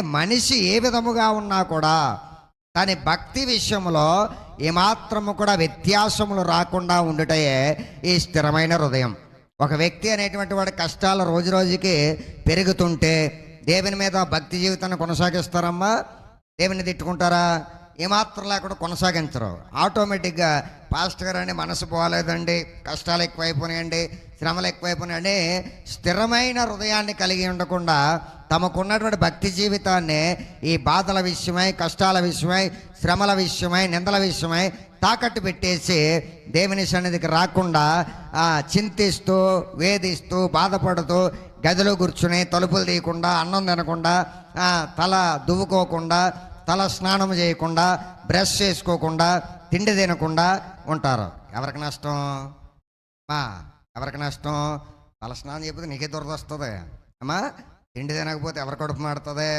మనిషి ఏ విధముగా ఉన్నా కూడా తన భక్తి విషయంలో ఏమాత్రము కూడా వ్యత్యాసములు రాకుండా ఉండుటయే ఈ స్థిరమైన హృదయం. ఒక వ్యక్తి అనేటువంటి వాడి కష్టాలు రోజు రోజుకి పెరుగుతుంటే దేవుని మీద భక్తి జీవితాన్ని కొనసాగిస్తారమ్మా? దేవుని తిట్టుకుంటారా? ఏమాత్రం లేకుండా కొనసాగించరు. ఆటోమేటిక్గా పాస్టర్ గారు అండి మనసు పోలేదండి, కష్టాలు ఎక్కువైపోయినాయండి, శ్రమలు ఎక్కువైపోయినాయండి, స్థిరమైన హృదయాన్ని కలిగి ఉండకుండా తమకున్నటువంటి భక్తి జీవితాన్ని ఈ బాధల విషయమై, కష్టాల విషయమై, శ్రమల విషయమై, నిందల విషయమై తాకట్టు పెట్టేసి దేవుని సన్నిధికి రాకుండా చింతిస్తూ, వేధిస్తూ, బాధపడుతూ గదిలో కూర్చుని తలుపులు తీయకుండా, అన్నం తినకుండా, తల దువ్వుకోకుండా, తల స్నానం చేయకుండా, బ్రష్ చేసుకోకుండా, తిండి తినకుండా ఉంటారు. ఎవరికి నష్టం? ఎవరికి నష్టం? తల స్నానం చేయకపోతే నీకే దురద వస్తుంది అమ్మా. తిండి తినకపోతే ఎవరి కడుపు మాడుతుంది?